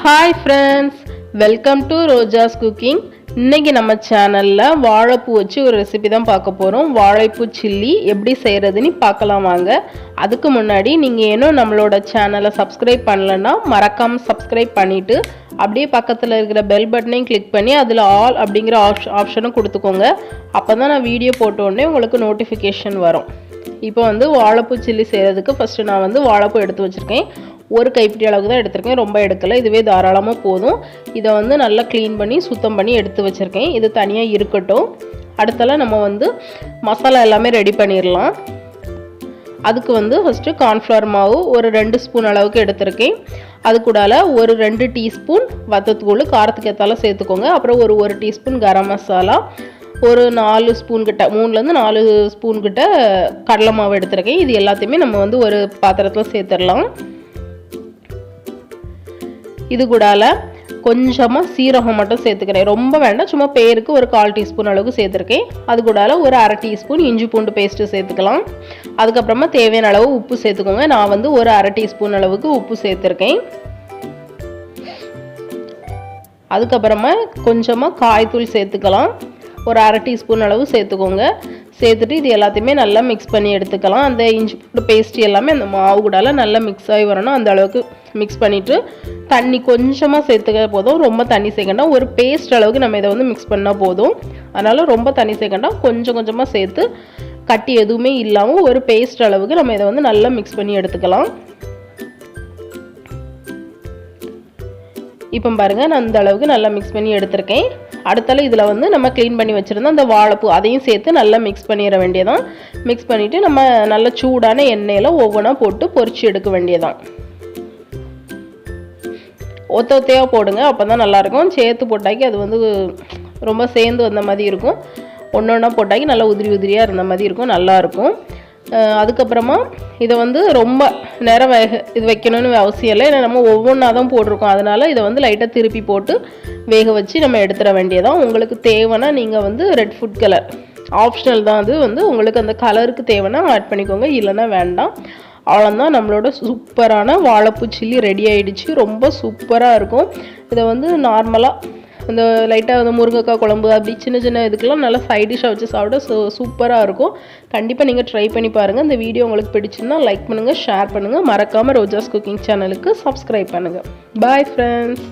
Hi friends, welcome to Rojas cooking. இன்னைக்கு நம்ம சேனல்ல வாழைப்பூ வச்சு ஒரு ரெசிபி தான் பார்க்க போறோம். வாழைப்பூ chilli எப்படி செய்யறதுன்னு பார்க்கலாம் வாங்க. அதுக்கு முன்னாடி நீங்க இன்னும் நம்மளோட சேனலை சப்ஸ்கிரைப் பண்ணலனா மறக்காம சப்ஸ்கிரைப் பண்ணிட்டு அப்படியே பக்கத்துல இருக்கிற பெல் பட்டனையும் கிளிக் பண்ணி அதுல ஆல் அப்படிங்கற ஆப்ஷனை கொடுத்துக்கோங்க. அப்பதான் நான் வீடியோ போட்ட உடனே உங்களுக்கு நோட்டிஃபிகேஷன் வரும். இப்போ வந்து வாழைப்பூ chilli செய்யறதுக்கு ஃபர்ஸ்ட் நான் வந்து வாழைப்பூ எடுத்து வச்சிருக்கேன். ஒரு கைப்பிடி அளவுக்கு தான் எடுத்துர்க்கேன், ரொம்ப எடுக்கல, இதுவே தாராளமா போதும். இத வந்து நல்லா க்ளீன் பண்ணி சுத்தம் பண்ணி எடுத்து வச்சிருக்கேன். இது தனியா இருக்கட்டும். அடுத்தல நம்ம வந்து மசாலா எல்லாமே ரெடி பண்ணிரலாம். அதுக்கு வந்து ஃபர்ஸ்ட் கார்ன்ஃப்ளவர் மாவு ஒரு 2 ஸ்பூன் அளவுக்கு எடுத்துர்க்கேன். அது கூடல ஒரு 2 டீஸ்பூன் வத்தத்தூள் காரத்துக்கு ஏத்தால சேர்த்துக்கோங்க. அப்புறம் ஒரு 1 டீஸ்பூன் கரம் மசாலா, ஒரு 4 ஸ்பூன் கிட்ட 3ல இருந்து 4 ஸ்பூன் கிட்ட கடலை மாவு எடுத்துர்க்கேன். இது எல்லாத்தையுமே நம்ம வந்து ஒரு பாத்திரத்துல சேர்த்துறலாம். இது கூடல கொஞ்சமா சீரகம் மட்டும் சேர்த்துக்கிறேன், ரொம்ப வேண்டாம், சும்மா பேருக்கு ஒரு 1/4 டீஸ்பூன் அளவுக்கு சேர்த்துருக்கேன். அது கூடல ஒரு 1/2 டீஸ்பூன் இஞ்சி பூண்டு பேஸ்ட் சேர்த்துக்கலாம். அதுக்கப்புறமா தேவையான அளவு உப்பு சேர்த்துக்கோங்க. நான் வந்து ஒரு 1/2 டீஸ்பூன் அளவுக்கு உப்பு சேர்த்துருக்கேன். அதுக்கப்புறமா கொஞ்சமா காய்த்தூள் சேர்த்துக்கலாம், ஒரு 1/2 டீஸ்பூன் அளவு சேர்த்துக்கோங்க. சேர்த்துட்டு இது எல்லாத்தையுமே நல்லா மிக்ஸ் பண்ணி எடுத்துக்கலாம். அந்த இஞ்சி பூண்டு பேஸ்ட் எல்லாமே அந்த மாவு கூடல நல்லா மிக்ஸ் ஆகி வரணும். அந்த அளவுக்கு மிக்ஸ் பண்ணிட்டு தண்ணி கொஞ்சமாக சேர்த்துக்க போதும், ரொம்ப தண்ணி சேர்க்கண்டாம். ஒரு பேஸ்ட் அளவுக்கு நம்ம இதை வந்து மிக்ஸ் பண்ணால் போதும். அதனால ரொம்ப தண்ணி சேர்க்கண்டாம், கொஞ்சம் கொஞ்சமாக சேர்த்து கட்டி எதுவுமே இல்லாமல் ஒரு பேஸ்ட் அளவுக்கு நம்ம இதை வந்து நல்லா மிக்ஸ் பண்ணி எடுத்துக்கலாம். இப்போ பாருங்க, நான் இந்த அளவுக்கு நல்லா மிக்ஸ் பண்ணி எடுத்திருக்கேன். அடுத்தால இதில் வந்து நம்ம க்ளீன் பண்ணி வச்சுருந்தோம் அந்த வாழைப்பூ, அதையும் சேர்த்து நல்லா மிக்ஸ் பண்ணிட வேண்டியதான். மிக்ஸ் பண்ணிவிட்டு நம்ம நல்ல சூடான எண்ணெயில் ஒவ்வொன்றா போட்டு பொரிச்சு எடுக்க வேண்டியதான். ஒத்த ஒத்தையாக போடுங்க, அப்போ தான் நல்லாயிருக்கும். சேர்த்து போட்டாக்கி அது வந்து ரொம்ப சேர்ந்து வந்த மாதிரி இருக்கும். ஒன்று ஒன்றா போட்டாக்கி நல்லா உதிரி உதிரியாக இருந்த மாதிரி இருக்கும், நல்லாயிருக்கும். அதுக்கப்புறமா இதை வந்து ரொம்ப நேரம் இது வைக்கணும்னு அவசியம் இல்லை, ஏன்னா நம்ம ஒவ்வொன்றா தான் போட்டிருக்கோம். அதனால இதை வந்து லைட்டாக திருப்பி போட்டு வேக வச்சு நம்ம எடுத்துட வேண்டியதான். உங்களுக்கு தேவைன்னா நீங்கள் வந்து ரெட் ஃபுட் கலர் ஆப்ஷனல் தான், அது வந்து உங்களுக்கு அந்த கலருக்கு தேவைன்னா ஆட் பண்ணிக்கோங்க, இல்லைன்னா வேண்டாம். அவ்வளோதான், நம்மளோட சூப்பரான வாழைப்பூ chilli ரெடி ஆகிடுச்சு. ரொம்ப சூப்பராக இருக்கும். இதை வந்து நார்மலாக இந்த லைட்டாக வந்து முருங்கைக்காய் குழம்பு அப்படி சின்ன சின்ன இதுக்கெல்லாம் நல்லா சைட் டிஷ்ஷாக வச்சு சாப்பிட சூப்பராக இருக்கும். கண்டிப்பாக நீங்கள் ட்ரை பண்ணி பாருங்கள். இந்த வீடியோ உங்களுக்கு பிடிச்சிருந்தா லைக் பண்ணுங்கள், ஷேர் பண்ணுங்கள். மறக்காமல் ரோஜாஸ் குக்கிங் சேனலுக்கு சப்ஸ்கிரைப் பண்ணுங்கள். Bye friends.